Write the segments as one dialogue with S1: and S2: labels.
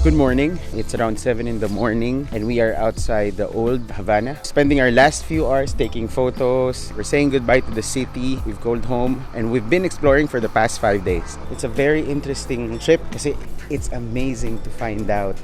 S1: Good morning. It's around 7 in the morning and we are outside the old Havana, spending our last few hours taking photos. We're saying goodbye to the city. We've called home and we've been exploring for the past 5 days. It's a very interesting trip kasi it's amazing to find out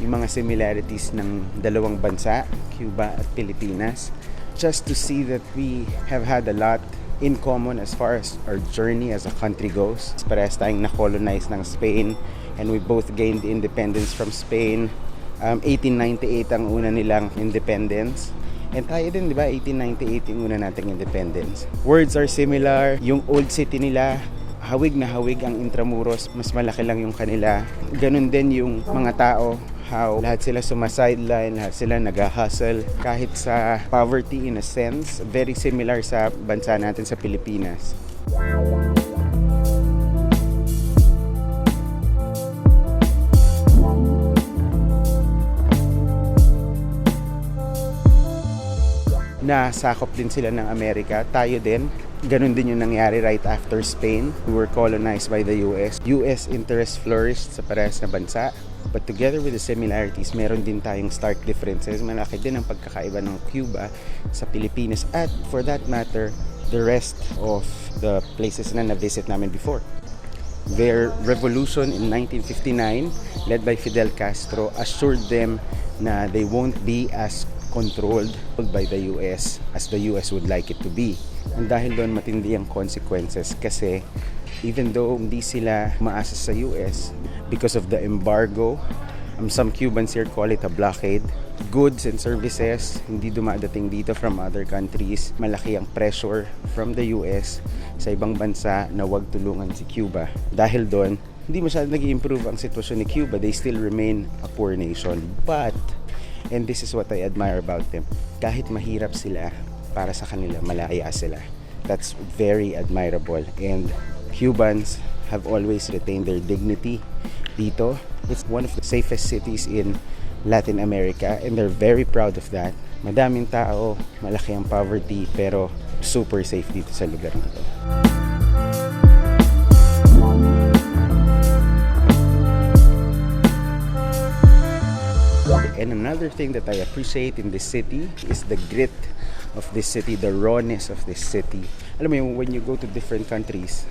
S1: yung mga similarities ng dalawang bansa, Cuba at Pilipinas. Just to see that we have had a lot in common as far as our journey as a country goes. Parehas tayong na-colonize ng Spain and we both gained independence from Spain. 1898 ang una nilang independence. And tayo din, di ba? 1898 yung una nating independence. Words are similar. Yung old city nila, hawig na hawig ang Intramuros. Mas malaki lang yung kanila. Ganun din yung mga tao. How lahat sila sumasideline, lahat sila nag-hustle. Kahit sa poverty in a sense, very similar sa bansa natin sa Pilipinas. Nasakop din sila ng Amerika. Tayo din. Ganun din yung nangyari right after Spain. We were colonized by the US. US interest flourished sa parehas na bansa. But together with the similarities, meron din tayong stark differences. Malaki din ang pagkakaiba ng Cuba sa Pilipinas at for that matter, the rest of the places na na-visit namin before. Their revolution in 1959, led by Fidel Castro, assured them na they won't be as controlled by the US as the US would like it to be. And dahil doon matindi ang consequences kasi even though hindi sila maasa sa US because of the embargo, some Cubans here call it a blockade. Goods and services hindi dumadating dito from other countries. Malaki ang pressure from the US sa ibang bansa na wag tulungan si Cuba. Dahil doon, hindi masyadong nag-i-improve ang sitwasyon ni Cuba. They still remain a poor nation. But and this is what I admire about them. Kahit mahirap sila, para sa kanila, malaya sila. That's very admirable. And Cubans have always retained their dignity dito. It's one of the safest cities in Latin America and they're very proud of that. Madaming tao, malaki ang poverty, pero super safe dito sa lugar na to. And another thing that I appreciate in this city is the grit of this city, the rawness of this city. Alam mo yung when you go to different countries,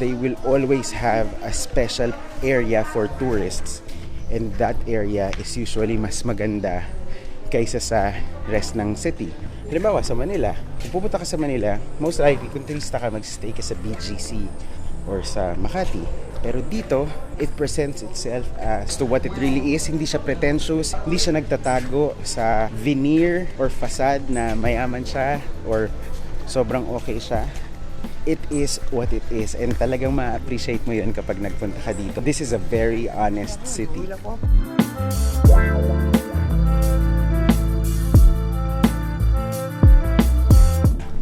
S1: they will always have a special area for tourists. And that area is usually mas maganda kaysa sa rest ng city. Halimbawa sa Manila, kung pupunta ka sa Manila, most likely kung turista ka, mag-stay ka sa BGC or sa Makati. Pero dito, it presents itself as to what it really is. Hindi siya pretentious, hindi siya nagtatago sa veneer or facade na mayaman siya or sobrang okay siya. It is what it is and talagang ma-appreciate mo yun kapag nagpunta ka dito. This is a very honest city.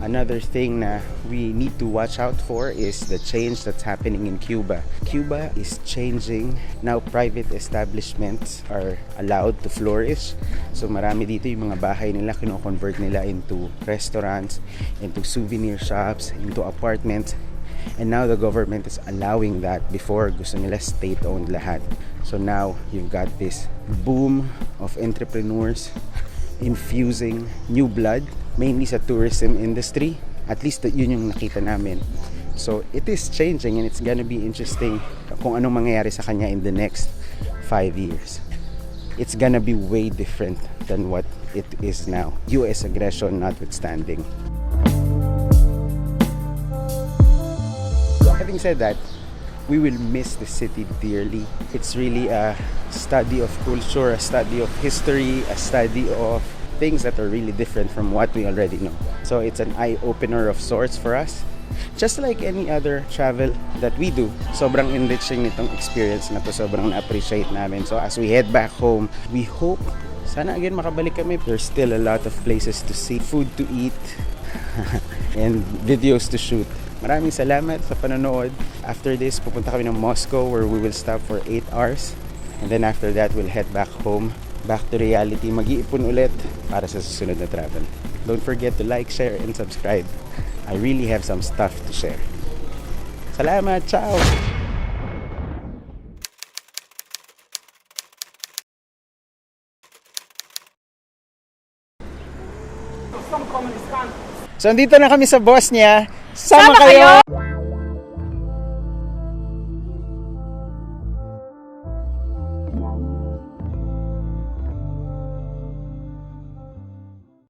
S1: Another thing na we need to watch out for is the change that's happening in Cuba. Cuba is changing. Now private establishments are allowed to flourish. So marami dito yung mga bahay nila kino-convert nila into restaurants, into souvenir shops, into apartments. And now the government is allowing that. Before gusto nila state-owned lahat. So now you've got this boom of entrepreneurs infusing new blood mainly sa tourism industry. At least yun yung nakita namin. So it is changing and it's gonna be interesting kung anong mangyayari sa kanya in the next 5 years. It's gonna be way different than what it is now. US aggression notwithstanding. Having said that, we will miss the city dearly. It's really a study of culture, a study of history, a study of things that are really different from what we already know. So it's an eye-opener of sorts for us. Just like any other travel that we do, sobrang enriching nitong experience na to, sobrang na-appreciate namin. So as we head back home, we hope, sana again makabalik kami. There's still a lot of places to see, food to eat, and videos to shoot. Maraming salamat sa panonood. After this, pupunta kami ng Moscow where we will stop for 8 hours. And then after that, we'll head back home, back to reality. Mag-iipon ulit para sa susunod na travel. Don't forget to like, share, and subscribe. I really have some stuff to share. Salamat! Ciao! So, andito na kami sa Bosnia. Sama kayo!